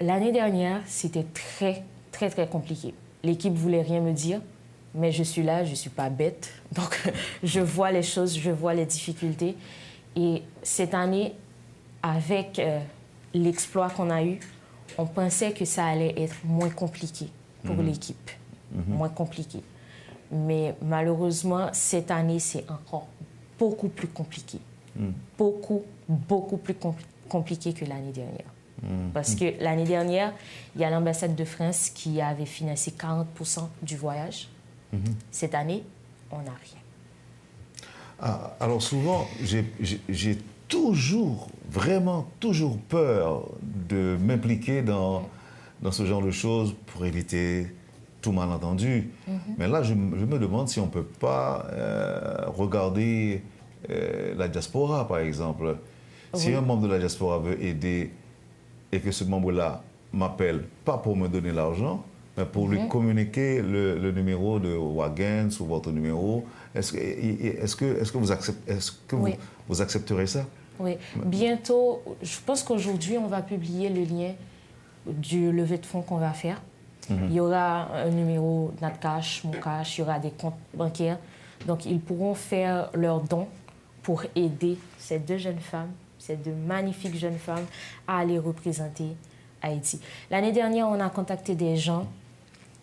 L'année dernière, c'était très compliqué. L'équipe ne voulait rien me dire, mais je suis là, je ne suis pas bête. Donc, je vois les choses, je vois les difficultés. Et cette année, avec l'exploit qu'on a eu, on pensait que ça allait être moins compliqué pour l'équipe. Moins compliqué. Mais malheureusement, cette année, c'est encore beaucoup plus compliqué. Beaucoup plus compliqué que l'année dernière. Parce que l'année dernière, il y a l'ambassade de France qui avait financé 40% du voyage. Cette année, on n'a rien. Ah, alors souvent, j'ai vraiment toujours peur de m'impliquer dans ce genre de choses pour éviter tout malentendu. Mais là, je me demande si on ne peut pas regarder la diaspora, par exemple. Si un membre de la diaspora veut aider et que ce membre-là m'appelle, pas pour me donner l'argent, mais pour lui communiquer le numéro de Wagens ou votre numéro, est-ce que vous accepterez ça? Oui. Bientôt, je pense qu'aujourd'hui, on va publier le lien du levée de fonds qu'on va faire. Il y aura un numéro Natcash, Moncash, il y aura des comptes bancaires. Donc, ils pourront faire leurs dons pour aider ces deux jeunes femmes, ces deux magnifiques jeunes femmes, à aller représenter Haïti. L'année dernière, on a contacté des gens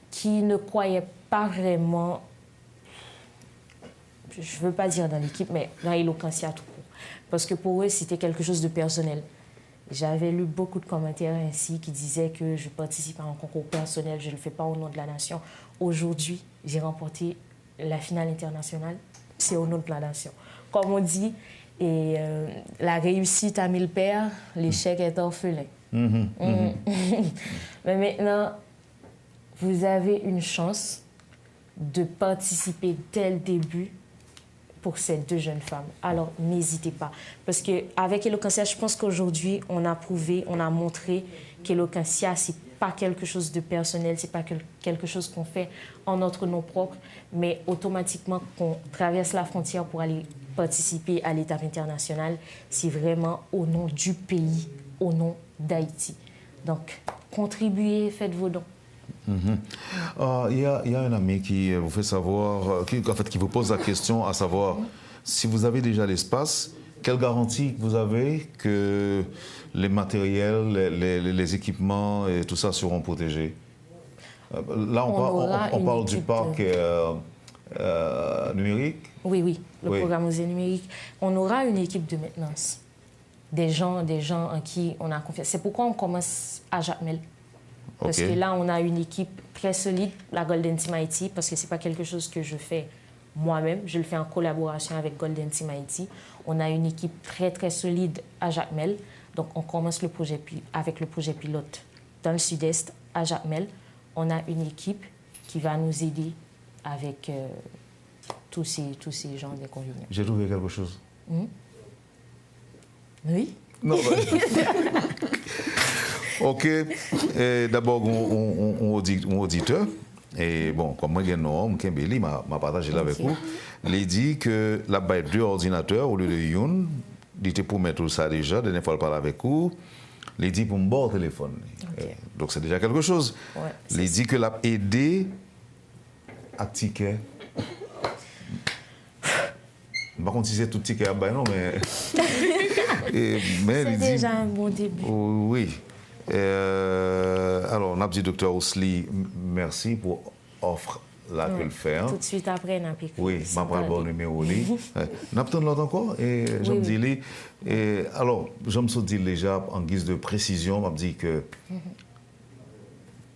qui ne croyaient pas vraiment, je ne veux pas dire dans l'équipe, mais dans Eloquentia tout court. Parce que pour eux, c'était quelque chose de personnel. J'avais lu beaucoup de commentaires ainsi qui disaient que je participe à un concours personnel, je ne le fais pas au nom de la nation. Aujourd'hui, j'ai remporté la finale internationale, c'est au nom de la nation. Comme on dit, et la réussite a 1000 pères, l'échec est orphelin. Mais maintenant, vous avez une chance de participer dès le début pour ces deux jeunes femmes. Alors, n'hésitez pas. Parce qu'avec Eloquentia, je pense qu'aujourd'hui, on a prouvé, on a montré qu'Eloquentia, ce n'est pas quelque chose de personnel, ce n'est pas quelque chose qu'on fait en notre nom propre, mais automatiquement qu'on traverse la frontière pour aller participer à l'étape internationale, c'est vraiment au nom du pays, au nom d'Haïti. Donc, contribuez, faites vos dons. Il y a un ami qui vous fait savoir, qui vous pose la question à savoir si vous avez déjà l'espace, quelle garantie vous avez que les matériels, les équipements et tout ça seront protégés? Là, on parle du parc numérique. Oui, le programme Osez numérique. On aura une équipe de maintenance, des gens en qui on a confiance. C'est pourquoi on commence à Jacmel. Parce que là, on a une équipe très solide, la Golden Team Haïti, parce que ce n'est pas quelque chose que je fais moi-même. Je le fais en collaboration avec Golden Team Haïti. On a une équipe très solide à Jacmel. Donc, on commence avec le projet pilote dans le sud-est, à Jacmel. On a une équipe qui va nous aider avec tous ces genres d'inconvénients. J'ai trouvé quelque chose. Oui? Non, OK. D'abord, on auditeur. Et bon, comme moi, j'ai un homme, Kembeli m'a partagé là avec vous. Il dit que la baille 2 ordinateurs au lieu de une. Il était pour mettre tout ça déjà. La dernière fois, il parle avec vous. Il dit pour me boire au téléphone. Donc, c'est déjà quelque chose. Ouais, il dit que l'a aidé à ticket. Par contre, si c'est tout ticket à bail, non, mais. C'est déjà un bon début. Oui. Alors, on a dit docteur Osli, merci pour l'offre là que le fait. Tout de suite après, on a piqué. Oui, je vais prendre le bon numéro. On a besoin de l'autre encore. Et je me dis, alors, je me suis dit déjà, en guise de précision, je me dis que.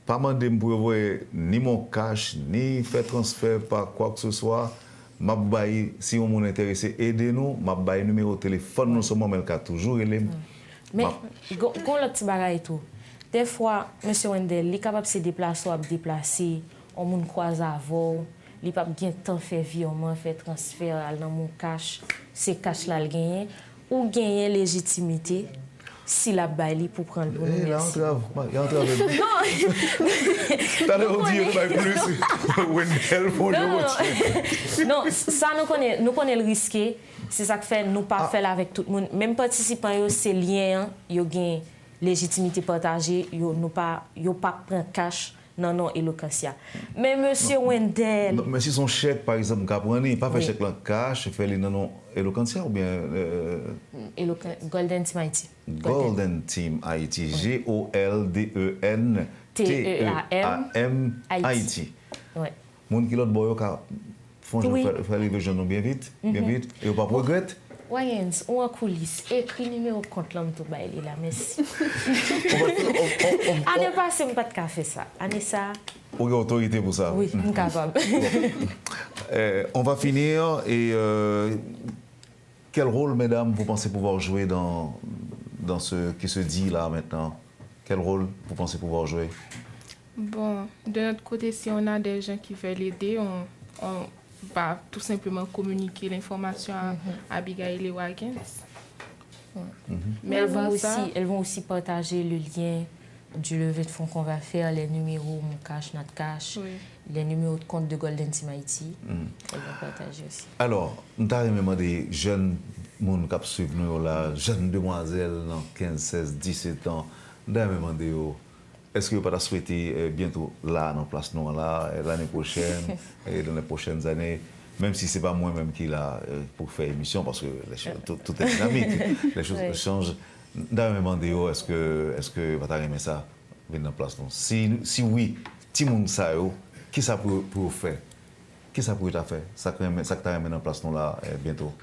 Pas demander pour voir ni mon cash, ni faire transfert par quoi que ce soit. Si on est intéressé, aidez-nous. Je numéro de téléphone, non seulement, mais le toujours. Mais, quand le petit bagage et tout, des fois, M. Wendel, il est capable de se déplacer ou de déplacer, on moun croise avant, il n'est pas bien temps de faire virement, faire transfert dans mon cash, c'est cash là le gagner, ou gagner légitimité. Si la baille pour prendre le bon numéro. Il y a un travail. Non. T'as l'air de dire plus. Wendel, bonjour. Non, ça nous connaît le risque. C'est ça que fait nous pas faire avec tout le monde. Même participants, c'est lien, ils ont légitimité partagée, ils n'ont pas prendre cash. Non, Eloquentia. Mais monsieur Wendel. Mais si son chèque, par exemple, il n'a pas fait chèque en cash, il fait non Eloquentia ou bien. Golden Team Haïti. Golden Team Haïti. Golden Team Haïti. Oui. Moun qui l'autre boyo ka font faire les gens bien vite, et pas regret. Wayens, ou en coulisses, écrit numéro compte l'homme tout bail là, merci. Année passée, je n'ai pas de café ça. Année ça. Vous avez autorité pour ça? Oui, je suis capable. On va finir. Et quel rôle, mesdames, vous pensez pouvoir jouer dans ce qui se dit là maintenant? Quel rôle vous pensez pouvoir jouer? Bon, de notre côté, si on a des gens qui veulent l'aider, on va tout simplement communiquer l'information à Abigail et Wagons. Mais elles vont aussi partager le lien du levée de fonds qu'on va faire, les numéros Mon Cash, Notre Cash, les numéros de compte de Golden Team Haïti. Elles vont partager aussi. Alors, nous avons demandé jeunes gens qui suivent nous là, jeunes demoiselles, 15, 16, 17 ans, nous avons demandé est-ce que vous pas souhaité bientôt là, dans place nous là, l'année prochaine et dans les prochaines années, même si ce n'est pas moi-même qui là pour faire émission, parce que tout est dynamique, les choses changent. Nous avons demandé est-ce que vous avez aimé ça, venir dans place nous. Si oui, tout le monde sait, qui ça pour faire? Qui ça pour faire? Ça que tu as aimé dans place nous là bientôt?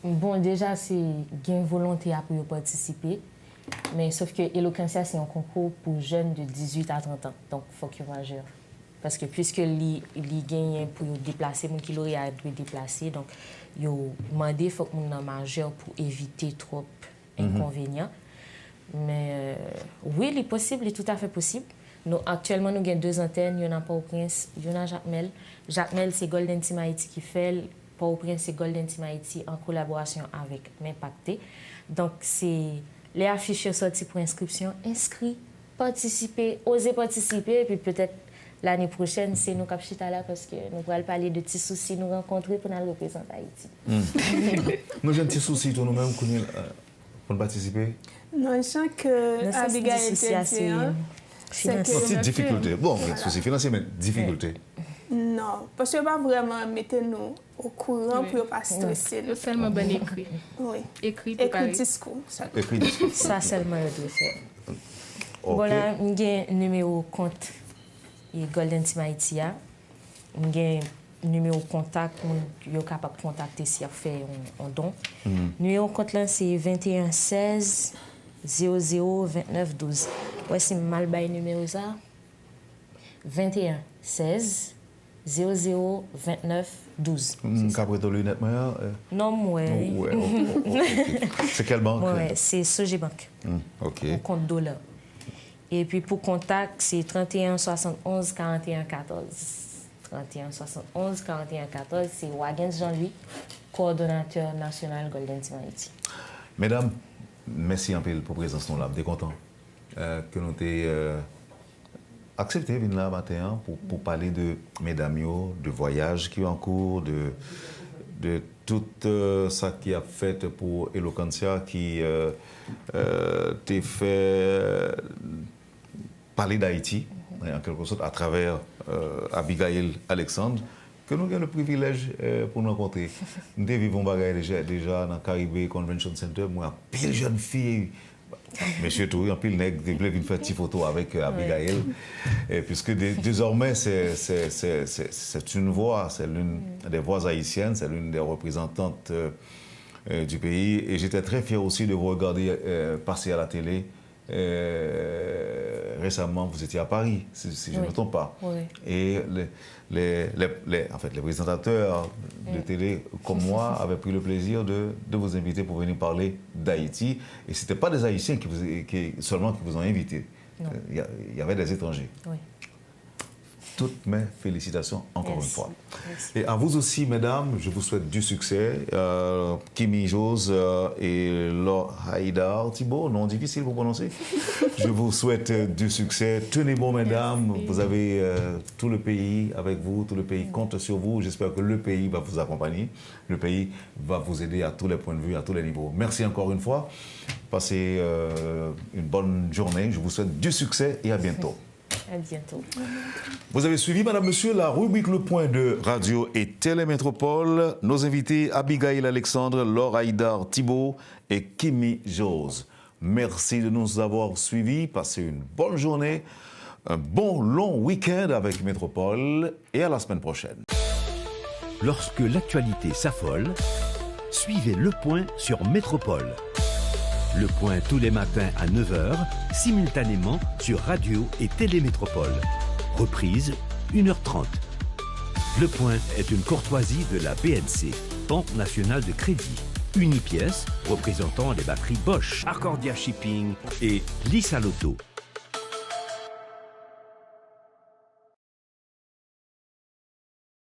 Bon, déjà, c'est une volonté pour participer. Mais sauf que Eloquentia, c'est un concours pour jeunes de 18 à 30 ans. Donc, il faut qu'ils soient majeurs. Parce que puisque les gagnent pour déplacer, les qui l'auraient à déplacer, donc, ils ont demandé qu'il faut que soit majeur pour éviter trop d'inconvénients. Mais oui, il est possible, il est tout à fait possible. Actuellement, nous avons 2 antennes. Il y en a Port-au-Prince, il y en a Jacmel. Jacmel, c'est Golden Team Haïti qui fait. Port-au-Prince, c'est Golden Team Haïti en collaboration avec M'impacté. Donc, c'est les affiches sorties pour inscription. Inscrits, participez, osez participer. Et puis peut-être l'année prochaine, c'est nous qui sommes là parce que nous allons parler de petits soucis nous rencontrer pour nous représenter Haïti. Nous avons des petits soucis nous-mêmes pour participer? Non, je sens que Abigail était c'est que difficulté. Bon, soucis financiers, mais difficulté. Non, parce que pas vraiment mettre nous au courant pour ne pas stresser. C'est seulement bien écrit. Oui. Écrit discours. Écrit discours. Ça seulement je dois faire. Okay. Voilà, j'ai un numéro compte et Golden Team Haïti. J'ai un numéro contact, vous êtes capable de contacter si vous faites un don. Numéro compte là c'est 21 16 00 29 12. Voici mal bail numéro ça. 21 16 00 29 12. Capre de lunettes, non, moi. C'est quelle banque? Ouais, c'est Sogebank. OK. Au compte dollar. Et puis pour contact, c'est 31 71 41 14. 31 71 41 14, c'est Wagons Jean-Louis, coordonnateur national Golden Team Haïti. Mesdames, merci un peu pour la présence. Nous là, suis content que nous ayons accepté de venir là matin pour parler de mesdames, de voyage qui est en cours, de tout ça qui a fait pour Eloquentia, qui t'a fait parler d'Haïti, en quelque sorte, à travers Abigail Alexandre, que nous avons le privilège pour nous rencontrer. Nous vivons déjà dans le Caribbean Convention Center, moi, pile jeune fille. Monsieur tout, un pile nègre, il voulait faire une petite photo avec Abigail. Puisque désormais, c'est une voix, c'est l'une des voix haïtiennes, c'est l'une des représentantes du pays. Et j'étais très fier aussi de vous regarder passer à la télé. Récemment, vous étiez à Paris, si je ne me trompe pas. Oui. Et les présentateurs de télé comme moi avaient pris le plaisir de vous inviter pour venir parler d'Haïti. Et ce n'étaient pas des Haïtiens seulement qui vous ont invité. Il y avait des étrangers. Oui. Toutes mes félicitations encore une fois. Merci. Et à vous aussi, mesdames, je vous souhaite du succès. Kimi Jose et Laure Haïdar Thibault, nom difficile pour prononcer. Je vous souhaite du succès. Tenez bon, mesdames. Merci. Vous avez tout le pays avec vous, tout le pays compte sur vous. J'espère que le pays va vous accompagner. Le pays va vous aider à tous les points de vue, à tous les niveaux. Merci encore une fois. Passez une bonne journée. Je vous souhaite du succès et à bientôt. À bientôt. Vous avez suivi, madame, monsieur, la rubrique Le Point de Radio et Télémétropole. Nos invités, Abigail Alexandre, Laure Haïdar Thibault et Kimi Jose. Merci de nous avoir suivis. Passez une bonne journée, un bon long week-end avec Métropole et à la semaine prochaine. Lorsque l'actualité s'affole, suivez Le Point sur Métropole. Le Point tous les matins à 9h, simultanément sur Radio et Télémétropole. Reprise, 1h30. Le Point est une courtoisie de la BNC, Banque nationale de crédit. Unipièce, représentant les batteries Bosch, Arcordia Shipping et Lisa Lotto.